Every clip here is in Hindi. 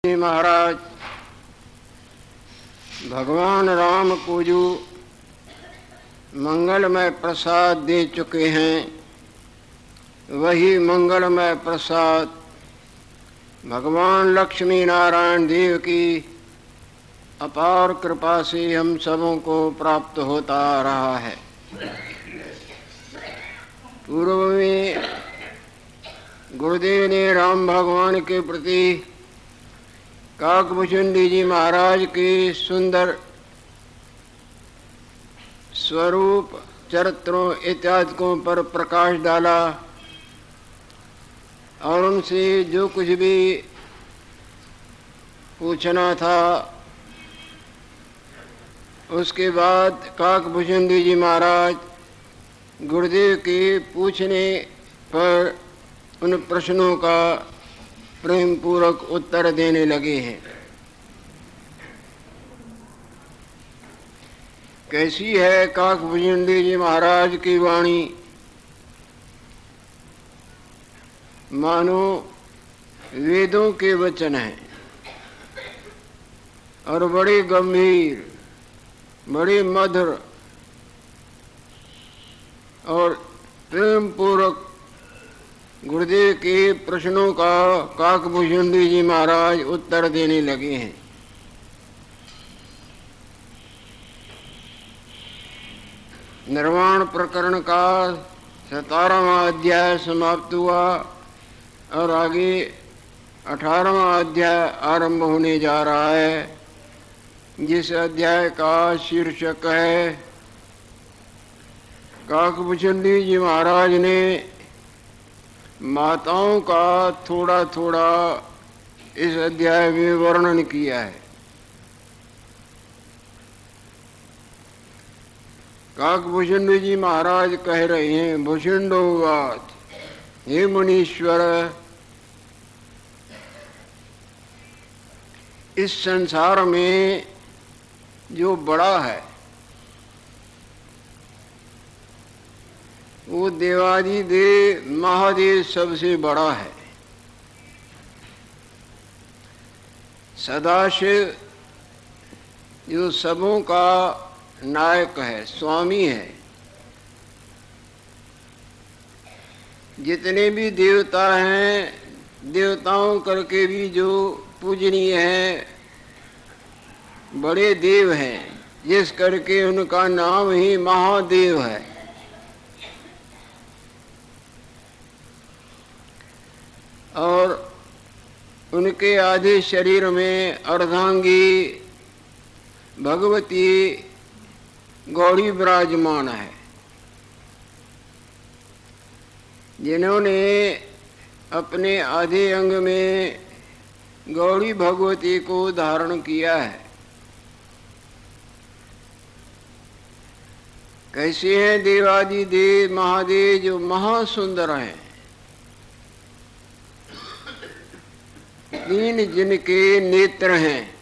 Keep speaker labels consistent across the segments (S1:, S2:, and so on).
S1: महाराज भगवान राम को जो मंगलमय प्रसाद दे चुके हैं, वही मंगलमय प्रसाद भगवान लक्ष्मी नारायण देव की अपार कृपा से हम सबों को प्राप्त होता आ रहा है। पूर्व में गुरुदेव ने राम भगवान के प्रति काकभूषुंडी जी महाराज के सुंदर स्वरूप, चरित्रों इत्यादिकों पर प्रकाश डाला और उनसे जो कुछ भी पूछना था, उसके बाद काकभूषुंडी जी महाराज गुरुदेव के पूछने पर उन प्रश्नों का प्रेम पूर्वक उत्तर देने लगे हैं। कैसी है काकभूषुंडी जी महाराज की वाणी, मानो वेदों के वचन हैं और बड़ी गंभीर, बड़ी मधुर और प्रेम पूर्वक गुरुदेव के प्रश्नों का काकभूषुंडी जी महाराज उत्तर देने लगे हैं। निर्वाण प्रकरण का 17वां अध्याय समाप्त हुआ और आगे 18वां अध्याय आरंभ होने जा रहा है, जिस अध्याय का शीर्षक है काकभूषुंडी जी महाराज ने माताओं का थोड़ा थोड़ा इस अध्याय में वर्णन किया है। काकभूषुंडी जी महाराज कह रहे हैं, भूषुंडोवाच, हे मुनीश्वर, इस संसार में जो बड़ा है वो देवादिदेव महादेव सबसे बड़ा है। सदाशिव जो सबों का नायक है, स्वामी है। जितने भी देवता हैं, देवताओं करके भी जो पूजनीय हैं, बड़े देव हैं, जिस करके उनका नाम ही महादेव है। और उनके आधे शरीर में अर्धांगी भगवती गौरी विराजमान है, जिन्होंने अपने आधे अंग में गौरी भगवती को धारण किया है। कैसे हैं देवादिदेव महादेव जो महासुंदर हैं, तीन जिनके नेत्र हैं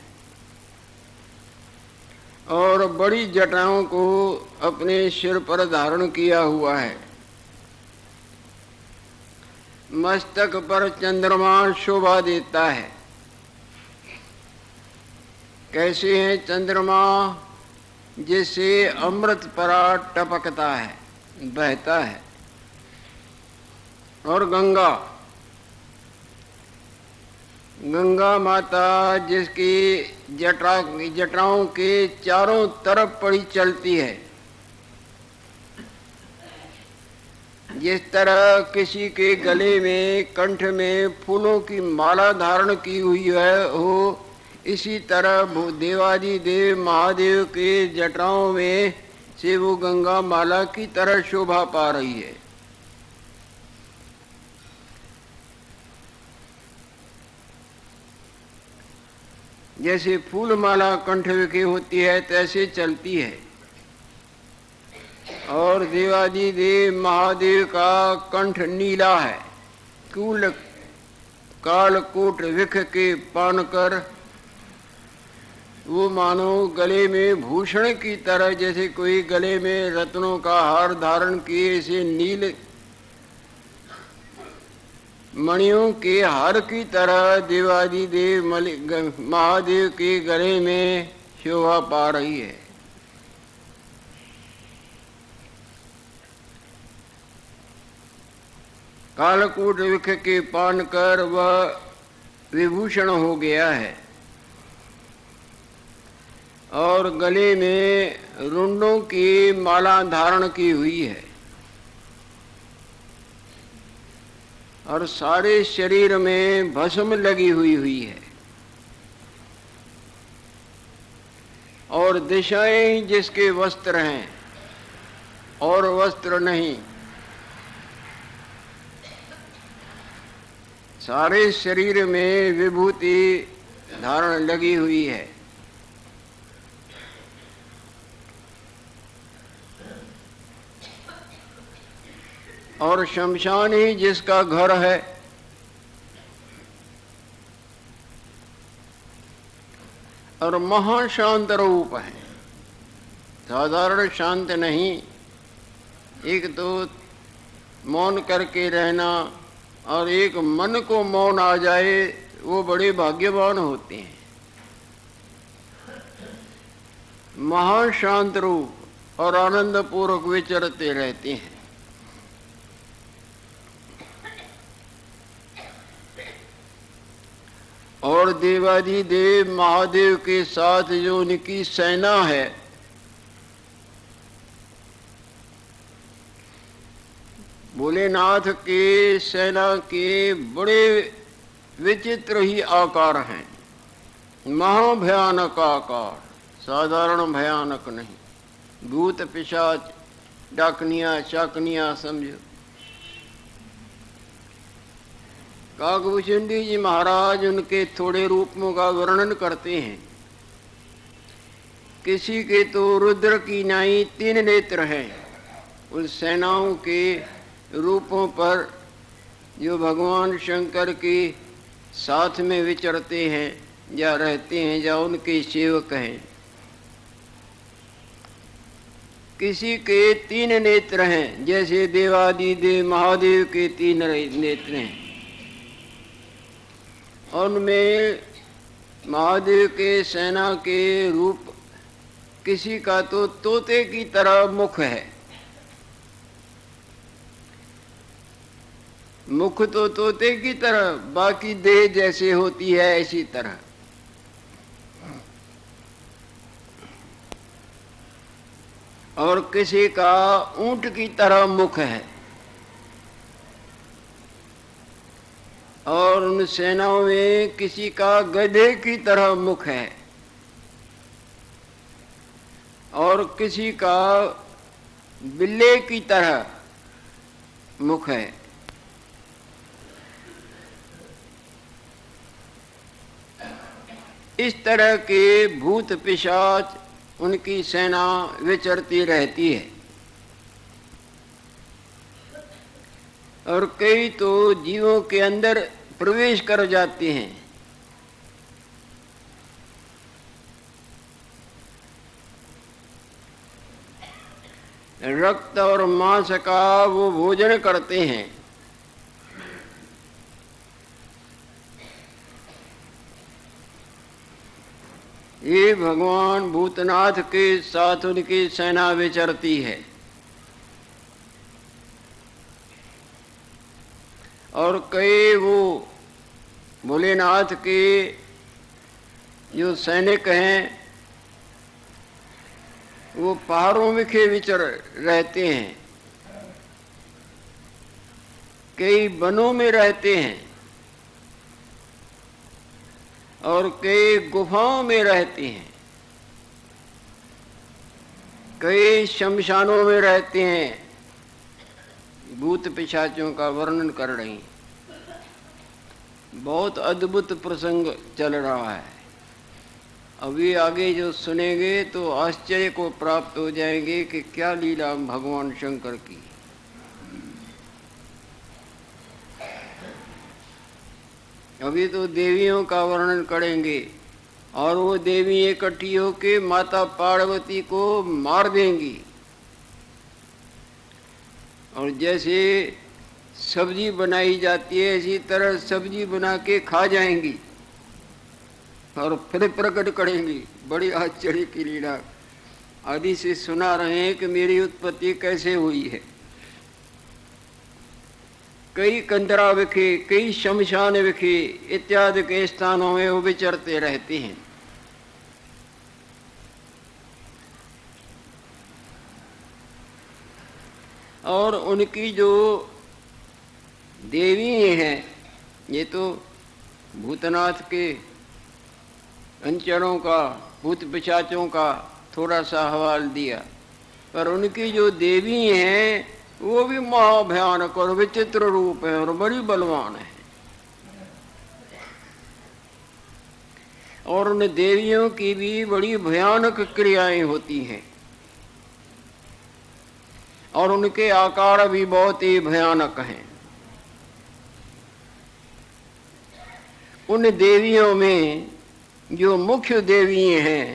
S1: और बड़ी जटाओं को अपने सिर पर धारण किया हुआ है। मस्तक पर चंद्रमा शोभा देता है। कैसे हैं चंद्रमा, जिससे अमृत परा टपकता है, बहता है। और गंगा माता जिसकी जटाओं के चारों तरफ पड़ी चलती है। जिस तरह किसी के गले में, कंठ में फूलों की माला धारण की हुई है हो, इसी तरह देवादिदेव महादेव के जटाओं में से वो गंगा माला की तरह शोभा पा रही है। जैसे फूल माला कंठ की होती है, तैसे चलती है। और देवादिदेव महादेव का कंठ नीला है, कूल कालकूट विख के पान कर वो मानो गले में भूषण की तरह, जैसे कोई गले में रत्नों का हार धारण किए, ऐसे नील मणियों के हार की तरह देवादिदेव महादेव के गले में शोभा पा रही है। कालकूट वृक्ष के पान कर वह विभूषण हो गया है और गले में रुंडों की माला धारण की हुई है और सारे शरीर में भस्म लगी हुई है और दिशाएं जिसके वस्त्र हैं और वस्त्र नहीं, सारे शरीर में विभूति धारण लगी हुई है। और शमशान ही जिसका घर है और महाशांत रूप है, साधारण शांत नहीं। एक तो मौन करके रहना और एक मन को मौन आ जाए, वो बड़े भाग्यवान होते हैं। महाशांत रूप और आनंद पूर्वक विचरते रहते हैं। और देवादिदेव महादेव के साथ जो उनकी सेना है, भोलेनाथ के सेना के बड़े विचित्र ही आकार हैं, महाभयानक आकार, साधारण भयानक नहीं। भूत पिशाच डाकनिया चाकनिया समझो। काकभूषण जी महाराज उनके थोड़े रूपों का वर्णन करते हैं। किसी के तो रुद्र की नाई 3 नेत्र हैं। उस सेनाओं के रूपों पर जो भगवान शंकर के साथ में विचरते हैं या रहते हैं या उनके सेवक हैं। किसी के 3 नेत्र हैं, जैसे देवादिदेव महादेव के 3 नेत्र हैं। उनमें महादेव के सेना के रूप, किसी का तो तोते की तरह मुख है। मुख तो तोते की तरह, बाकी देह जैसे होती है ऐसी तरह। और किसी का ऊंट की तरह मुख है। और उन सेनाओं में किसी का गधे की तरह मुख है और किसी का बिल्ले की तरह मुख है। इस तरह के भूत पिशाच उनकी सेना विचरती रहती है। और कई तो जीवों के अंदर प्रवेश कर जाते हैं। रक्त और मांस का वो भोजन करते हैं। ये भगवान भूतनाथ के साथ उनकी सेना विचरती है। और कई वो भोलेनाथ के जो सैनिक हैं, वो पहाड़ों में विचर रहते हैं, कई वनों में रहते हैं और कई गुफाओं में रहते हैं, कई शमशानों में रहते हैं। भूत पिशाचों का वर्णन कर रही। बहुत अद्भुत प्रसंग चल रहा है। अभी आगे जो सुनेंगे तो आश्चर्य को प्राप्त हो जाएंगे कि क्या लीला भगवान शंकर की। अभी तो देवियों का वर्णन करेंगे और वो देवी इकट्ठी होके माता पार्वती को मार देंगी। और जैसे सब्जी बनाई जाती है, इसी तरह सब्जी बना के खा जाएंगी और फिर प्रकट करेंगी। बड़ी आश्चर्य की लीला आदि से सुना रहे हैं कि मेरी उत्पत्ति कैसे हुई है। कई कंदरा विखे, कई शमशान विखे इत्यादि के स्थानों में वो विचरते रहते हैं। और उनकी जो देवी हैं, ये तो भूतनाथ के अंचरों का, भूत पिशाचों का थोड़ा सा हवाल दिया, पर उनकी जो देवी हैं वो भी महाभयानक और विचित्र रूप है और बड़ी बलवान है। और उन देवियों की भी बड़ी भयानक क्रियाएं होती हैं और उनके आकार भी बहुत ही भयानक हैं। उन देवियों में जो मुख्य देवी हैं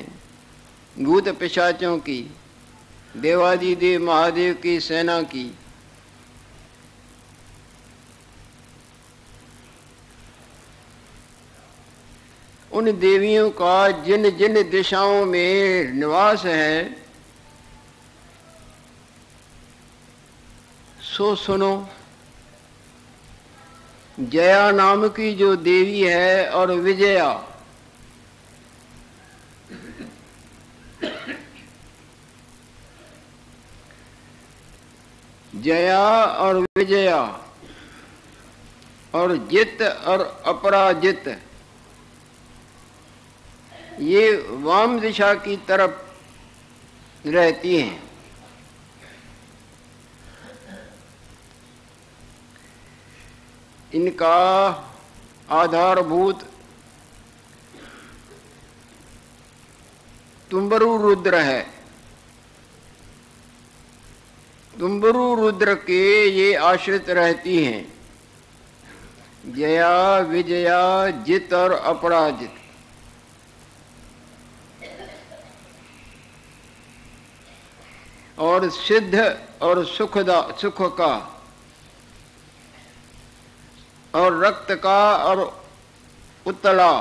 S1: भूत पिशाचों की, देवादिदेव महादेव की सेना की, उन देवियों का जिन जिन दिशाओं में निवास है सो सुनो। जया नाम की जो देवी है और विजया, जया और विजया और जित और अपराजित, ये वाम दिशा की तरफ रहती हैं। इनका आधारभूत तुम्बरु रुद्र है। तुम्बरु रुद्र के ये आश्रित रहती हैं, जया, विजया, जित और अपराजित। और सिद्ध और सुख का और रक्त का और उत्तला,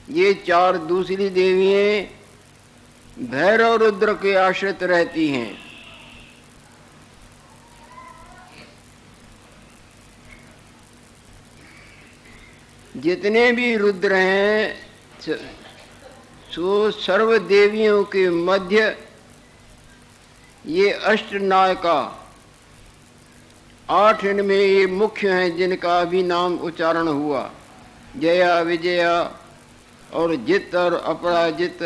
S1: ये चार दूसरी देवियां भैरव रुद्र के आश्रित रहती हैं। जितने भी रुद्र हैं सो सर्व देवियों के मध्य ये अष्टनायका, 8 इनमें ये मुख्य हैं जिनका भी नाम उच्चारण हुआ। जया, विजया और जित और अपराजित,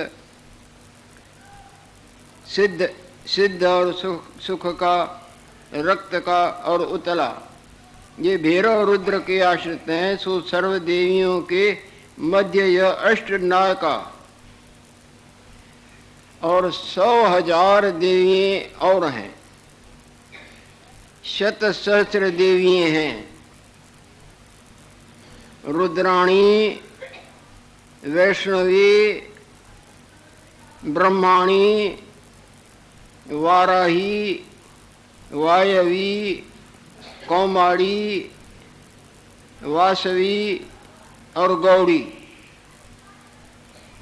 S1: सिद्ध और सुख का, रक्त का और उतला, ये भैरव रुद्र के आश्रित हैं। सो सर्व देवियों के मध्य यह अष्टनायका और 100,000 देवियां और हैं, शत सहस्र देवियां हैं। रुद्राणी, वैष्णवी, ब्रह्माणी, वाराही, वायवी, कौमारी, वासवी और गौड़ी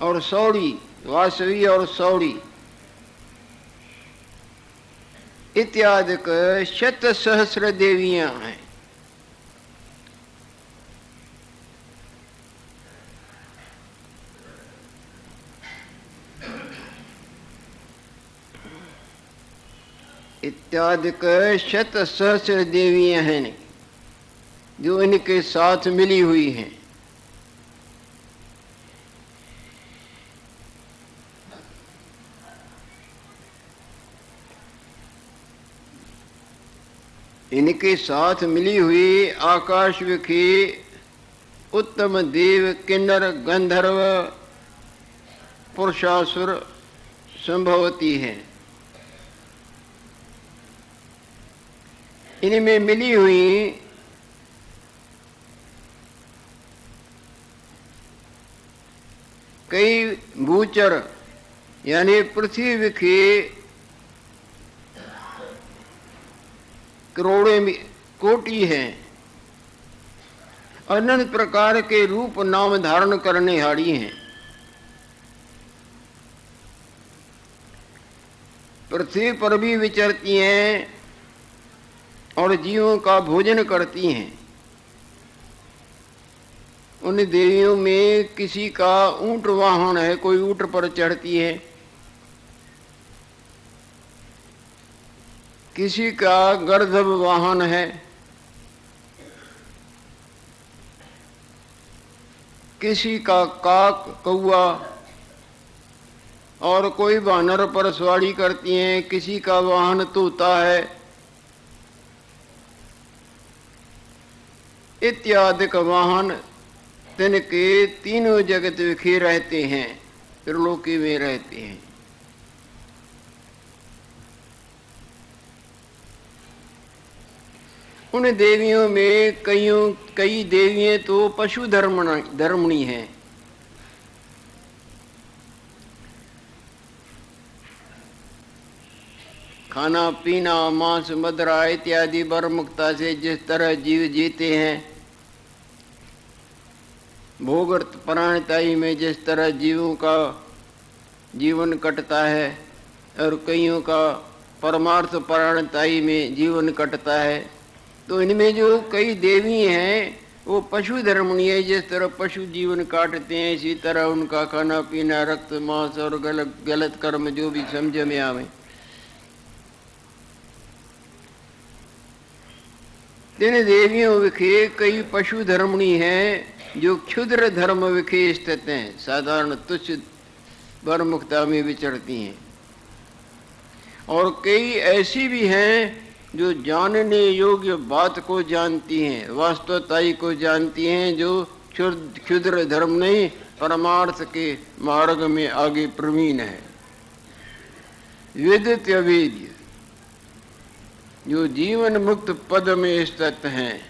S1: और सौड़ी, वासवी और सौड़ी इत्यादि शत सहस्र देवियां हैं। इत्यादि शत सहस्र देवियां हैं जो इनके साथ मिली हुई हैं। इनके साथ मिली हुई आकाश विखी उत्तम देव, किन्नर, गंधर्व, पुरुषासुर संभवती हैं। इनमें मिली हुई कई भूचर यानी पृथ्वी के कोटि हैं, अनंत प्रकार के रूप नाम धारण करने हारी हैं। पृथ्वी पर भी विचरती हैं और जीवों का भोजन करती हैं। उन देवियों में किसी का ऊंट वाहन है, कोई ऊंट पर चढ़ती है, किसी का गर्दभ वाहन है, किसी का काक कौआ, और कोई वानर पर सवारी करती हैं, किसी का वाहन तोता है, इत्यादि का वाहन तिनके तीनों जगत विखे रहते हैं, त्रिलोकी में रहते हैं। उन देवियों में कई देवियां तो पशु धर्मणी हैं। खाना पीना मांस मदिरा इत्यादि बरमुखता से जिस तरह जीव जीते हैं, भोग परायणताई में जिस तरह जीवों का जीवन कटता है, और कईयों का परमार्थ परायणताई में जीवन कटता है, तो इनमें जो कई देवी हैं वो पशु धर्मणी है। जिस तरह पशु जीवन काटते हैं, इसी तरह उनका खाना पीना, रक्त मांस और गलत कर्म जो भी समझ में आवे, इन देवियों विखे कई पशु धर्मणी हैं जो क्षुद्र धर्म विखे स्थित हैं, साधारण तुच्छ बरमुखता में विचरती हैं। और कई ऐसी भी हैं जो जानने योग्य बात को जानती हैं, वास्तवताई को जानती हैं, जो क्षुद्र धर्म नहीं परमार्थ के मार्ग में आगे प्रवीण है। विदित अवेद्य जो जीवन मुक्त पद में स्थित हैं।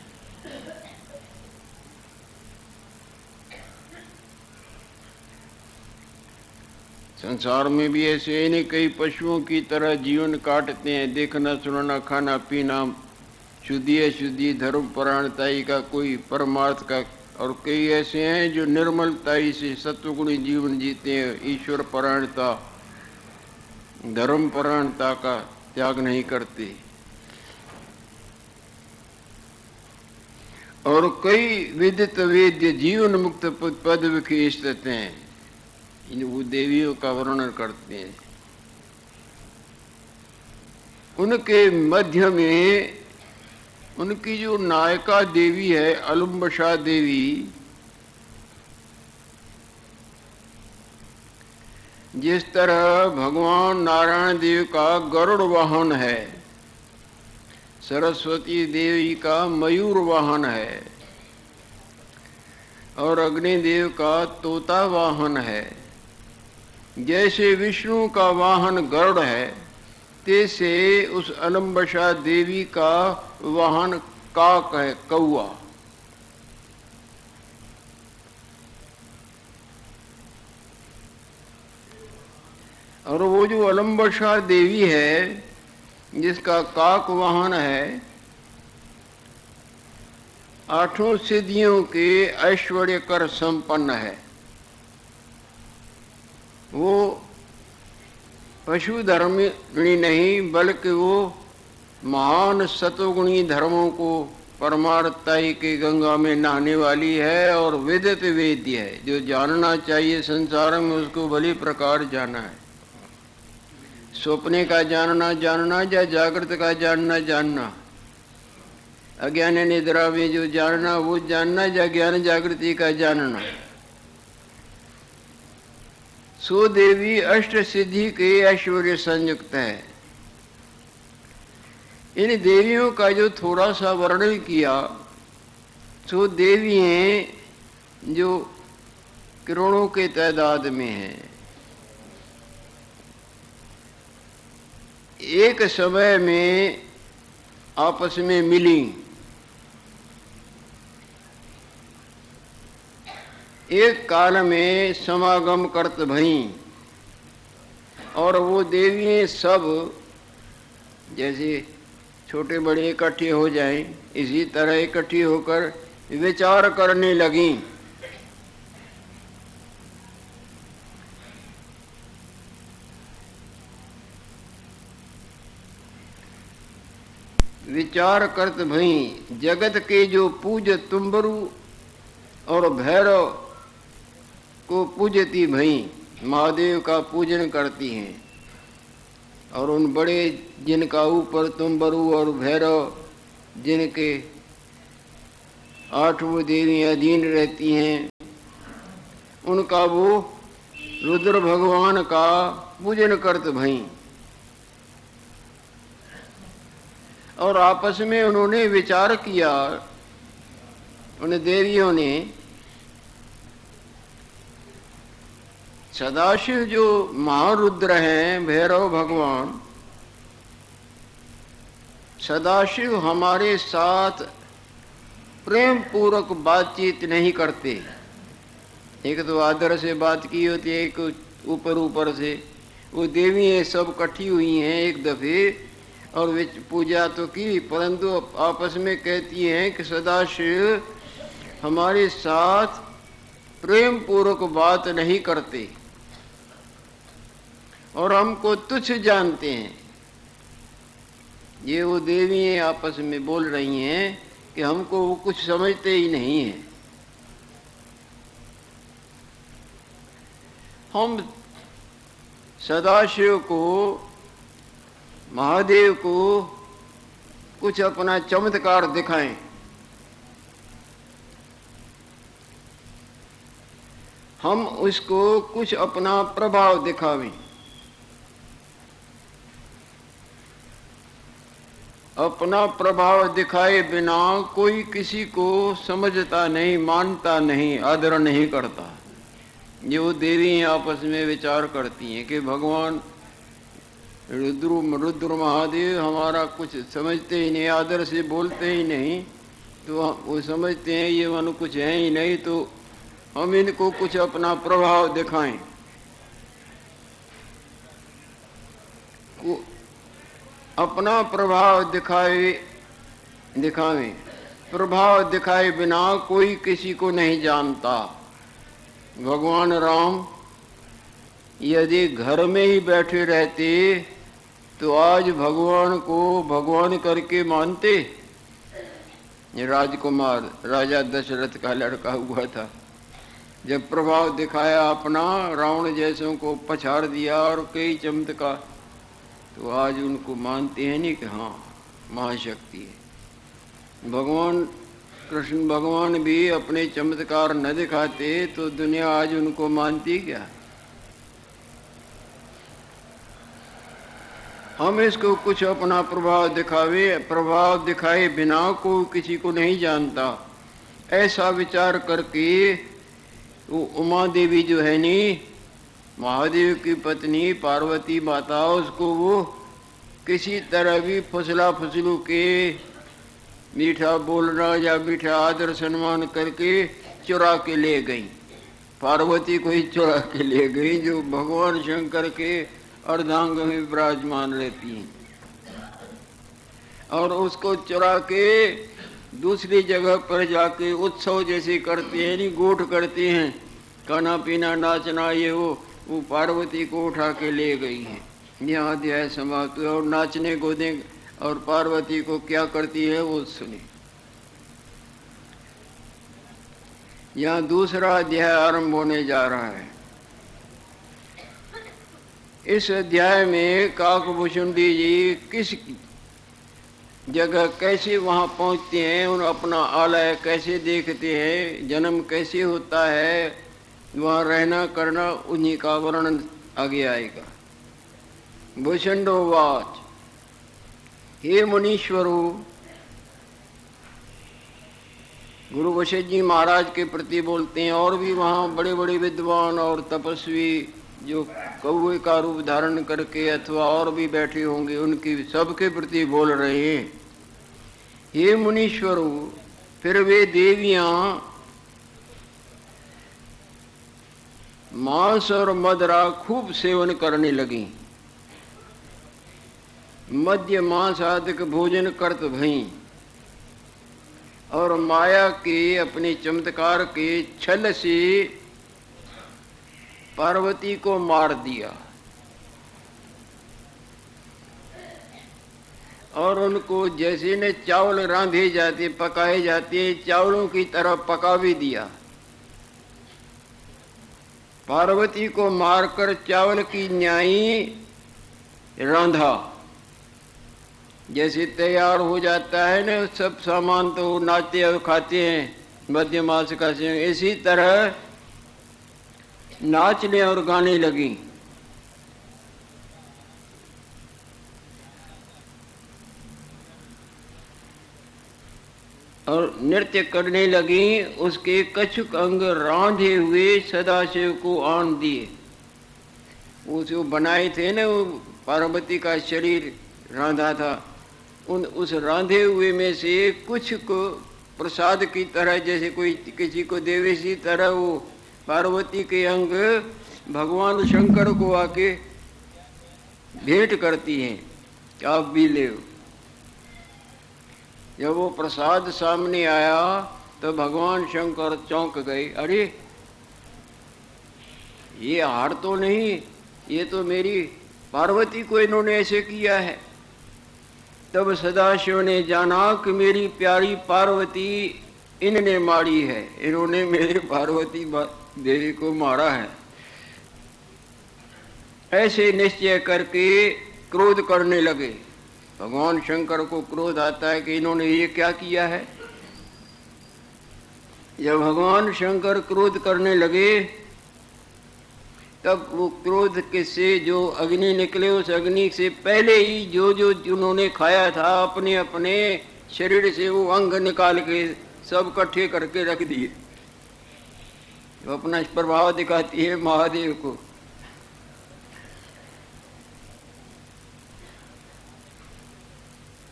S1: संसार में भी ऐसे नहीं, कई पशुओं की तरह जीवन काटते हैं, देखना सुनना खाना पीना शुद्धि अशुद्धि धर्म परायणताई का कोई परमार्थ का, और कई ऐसे हैं जो निर्मलताई से सत्वगुणी जीवन जीते हैं, ईश्वर परायणता धर्म परायणता का त्याग नहीं करते। और कई विदित वेद्य जीवन मुक्त पद विखे स्थित हैं, इन वो देवियों का वर्णन करते हैं। उनके मध्य में उनकी जो नायिका देवी है अलुम्बशा देवी, जिस तरह भगवान नारायण देव का गरुड़ वाहन है, सरस्वती देवी का मयूर वाहन है, और अग्निदेव का तोता वाहन है, जैसे विष्णु का वाहन गरुड़ है, तैसे उस अलम्बशा देवी का वाहन काक है, कौआ। और वो जो अलम्बशा देवी है जिसका काक वाहन है, आठों सिद्धियों के ऐश्वर्य कर संपन्न है। वो पशु धर्मणी नहीं, बल्कि वो महान सतोगुणी धर्मों को परमार्थताई के गंगा में नहाने वाली है, और विदित वेद्य है, जो जानना चाहिए संसार में उसको भली प्रकार जाना है। स्वप्ने का जानना या जागृत का जानना, अज्ञान निद्रा में जो जानना वो जानना, या ज्ञान जागृति का जानना। सो देवी अष्ट सिद्धि के ऐश्वर्य संयुक्त है। इन देवियों का जो थोड़ा सा वर्णन किया, सो देवी हैं जो करोड़ों के तादाद में हैं। एक समय में आपस में मिली, एक काल में समागम करत भई, और वो देवियाँ सब जैसे छोटे बड़े इकट्ठे हो जाएं, इसी तरह इकट्ठी होकर विचार करने लगीं। विचार करत भई जगत के जो पूज तुम्बरु और भैरव को पूजती भई, महादेव का पूजन करती हैं। और उन बड़े जिनका ऊपर तुम्बरु और भैरव, जिनके 8 देवियां अधीन रहती हैं, उनका वो रुद्र भगवान का पूजन करत भई। और आपस में उन्होंने विचार किया, उन देवियों ने, सदाशिव जो महारुद्र हैं, भैरव भगवान, सदाशिव हमारे साथ प्रेम पूर्वक बातचीत नहीं करते। एक तो आदर से बात की होती है, एक ऊपर ऊपर से। वो देवियाँ सब इकट्ठी हुई हैं एक दफे, और वे पूजा तो की, परंतु आपस में कहती हैं कि सदाशिव हमारे साथ प्रेम पूर्वक बात नहीं करते और हमको तुच्छ जानते हैं। ये वो देवियाँ आपस में बोल रही हैं कि हमको वो कुछ समझते ही नहीं है। हम सदाशिव को, महादेव को कुछ अपना चमत्कार दिखाएं। हम उसको कुछ अपना प्रभाव दिखावें। अपना प्रभाव दिखाए बिना कोई किसी को समझता नहीं, मानता नहीं, आदर नहीं करता। जो देवी आपस में विचार करती हैं कि भगवान रुद्र महादेव हमारा कुछ समझते ही नहीं, आदर से बोलते ही नहीं, तो वो समझते हैं ये मन कुछ है ही नहीं, तो हम इनको कुछ अपना प्रभाव दिखाएं। अपना प्रभाव दिखावें। प्रभाव दिखाए बिना कोई किसी को नहीं जानता। भगवान राम यदि घर में ही बैठे रहते तो आज भगवान को भगवान करके मानते। राजकुमार राजा दशरथ का लड़का हुआ था, जब प्रभाव दिखाया अपना, रावण जैसों को पछाड़ दिया और कई चमत्कार, तो आज उनको मानते हैं नहीं कि हाँ महाशक्ति है। भगवान कृष्ण भगवान भी अपने चमत्कार न दिखाते तो दुनिया आज उनको मानती क्या। हम इसको कुछ अपना प्रभाव दिखाए बिना को किसी को नहीं जानता। ऐसा विचार करके वो उमा देवी जो है नी, महादेव की पत्नी पार्वती माता, उसको वो किसी तरह भी फुसला फुसलू के मीठा बोलना या मीठा आदर सम्मान करके चुरा के ले गई। पार्वती को ही चुरा के ले गई, जो भगवान शंकर के अर्धांग में विराजमान रहती हैं, और उसको चुरा के दूसरी जगह पर जाके उत्सव जैसे करते हैं, नहीं गोठ करते हैं, खाना पीना नाचना ये वो पार्वती को उठा के ले गई हैं। यहाँ अध्याय समाप्त हुआ। और नाचने को दें और पार्वती को क्या करती है वो सुने। यहाँ दूसरा अध्याय आरंभ होने जा रहा है। इस अध्याय में काकभूषुंडी जी किस जगह कैसे वहाँ पहुँचते हैं, उन अपना आलय कैसे देखते हैं, जन्म कैसे होता है, वहाँ रहना करना, उन्हीं का वर्णन आगे आएगा। भूषुंडोवाच हे मुनीश्वरो, गुरु वशिष्ठ जी महाराज के प्रति बोलते हैं। और भी वहाँ बड़े बड़े विद्वान और तपस्वी जो कौवे का रूप धारण करके अथवा और भी बैठे होंगे, उनकी सबके प्रति बोल रहे हैं। हे मुनीश्वरो, फिर वे देवियाँ मांस और मदिरा खूब सेवन करने लगी। मध्य मांस आदिक भोजन करत भई और माया के अपने चमत्कार के छल से पार्वती को मार दिया और उनको जैसे ने चावल रांधे जाते पकाए जाते चावलों की तरह पका भी दिया। पार्वती को मारकर चावल की न्याई रांधा, जैसे तैयार हो जाता है ना सब सामान तो नाचते और खाते हैं मध्य मास का से, इसी तरह नाचने और गाने लगी। और नृत्य करने लगी। उसके कछुक अंग रांधे हुए सदाशिव को आन दिए। वो जो बनाए थे ना वो पार्वती का शरीर रांधा था, उस रांधे हुए में से कुछ को प्रसाद की तरह जैसे कोई किसी को देवे इसी तरह वो पार्वती के अंग भगवान शंकर को आके भेंट करती हैं कि आप भी ले। जब वो प्रसाद सामने आया तो भगवान शंकर चौंक गए, अरे ये हार तो नहीं, ये तो मेरी पार्वती को इन्होंने ऐसे किया है। तब सदाशिव ने जाना कि मेरी प्यारी पार्वती इनने मारी है, इन्होंने मेरी पार्वती देवी को मारा है। ऐसे निश्चय करके क्रोध करने लगे। भगवान शंकर को क्रोध आता है कि इन्होंने ये क्या किया है। जब भगवान शंकर क्रोध करने लगे तब वो क्रोध के से जो अग्नि निकले उस अग्नि से पहले ही जो जो उन्होंने खाया था अपने अपने शरीर से वो अंग निकाल के सब इकट्ठे करके रख दिए। जो अपना प्रभाव दिखाती है महादेव को।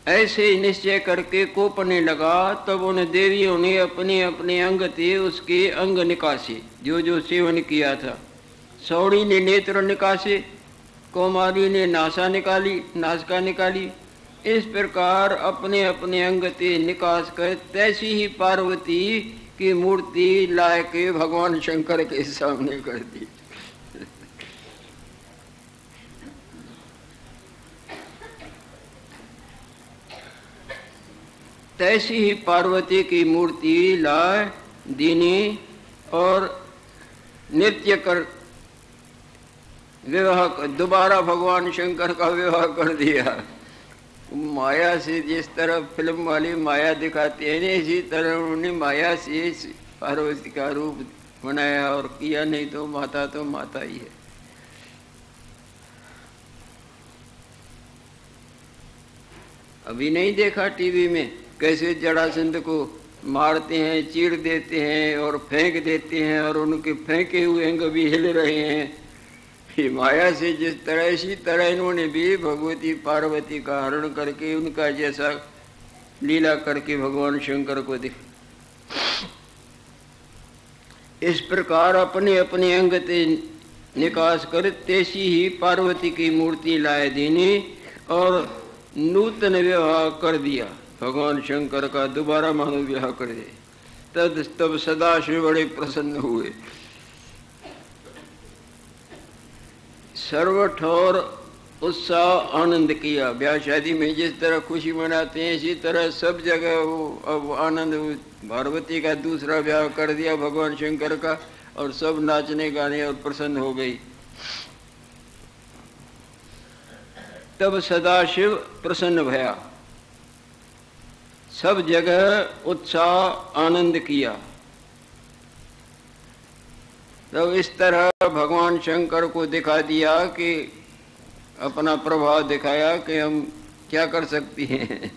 S1: ऐसे निश्चय करके कोपने लगा। तब उन देवियों ने अपने अपने अंग थे उसके अंग निकासे, जो जो सेवन किया था। सौड़ी ने नेत्र निकासे, कौमारी ने नासिका निकाली। इस प्रकार अपने अपने अंग ते निकास कर तैसी ही पार्वती की मूर्ति ला के भगवान शंकर के सामने कर दी। तैसी ही पार्वती की मूर्ति ला दीनी और नृत्य कर विवाह दोबारा भगवान शंकर का विवाह कर दिया। माया से जिस तरह फिल्म वाली माया दिखाते हैं इसी तरह उन्होंने माया से पार्वती का रूप बनाया और किया। नहीं तो माता ही है। अभी नहीं देखा टीवी में कैसे जरासंध को मारते हैं, चीर देते हैं और फेंक देते हैं और उनके फेंके हुए अंग भी हिल रहे हैं। माया से जिस तरह इसी तरह इन्होंने भी भगवती पार्वती का हरण करके उनका जैसा लीला करके भगवान शंकर को दिख। इस प्रकार अपने अपने अंग ते निकास कर तैसी ही पार्वती की मूर्ति लाए देने और नूतन विवाह कर दिया। भगवान शंकर का दोबारा मानो विवाह कर दे। तब सदाशिव बड़े प्रसन्न हुए। सर्वठोर उत्साह आनंद किया। ब्याह शादी में जिस तरह खुशी मनाते हैं इसी तरह सब जगह वो अब आनंद। पार्वती का दूसरा ब्याह कर दिया भगवान शंकर का और सब नाचने गाने और प्रसन्न हो गई। तब सदाशिव प्रसन्न भया। सब जगह उत्साह आनंद किया। तब इस तरह भगवान शंकर को दिखा दिया कि अपना प्रभाव दिखाया कि हम क्या कर सकती हैं।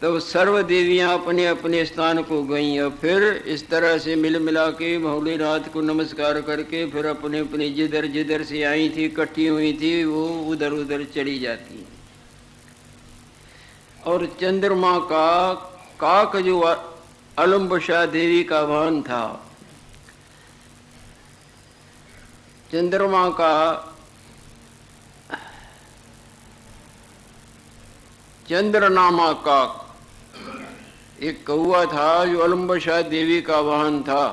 S1: तब सर्व देवियां अपने अपने स्थान को गईं और फिर इस तरह से मिल मिला के भोलेनाथ को नमस्कार करके फिर अपने अपने जिधर जिधर से आई थी इकट्ठी हुई थी वो उधर उधर चली जाती। और चंद्रमा का काक जो अलम्बुशा देवी का वाहन था, चंद्रमा का चंद्रनामा काक, एक कौआ था जो अलम्बुसा देवी का वाहन था,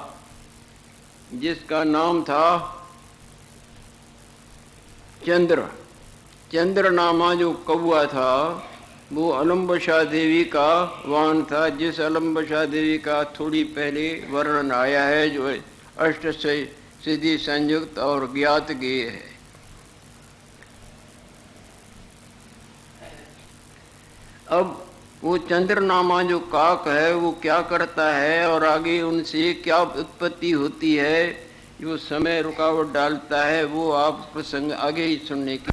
S1: जिसका नाम था चंद्र। चंद्रनामा जो कौआ था वो अलम्बुसा देवी का वाहन था, जिस अलम्बुसा देवी का थोड़ी पहले वर्णन आया है, जो अष्ट सिद्धि संयुक्त और ज्ञात गेय है। अब वो चंद्रनामा जो काक है वो क्या करता है और आगे उनसे क्या उत्पत्ति होती है, जो समय रुकावट डालता है, वो आप प्रसंग आगे ही सुनने की।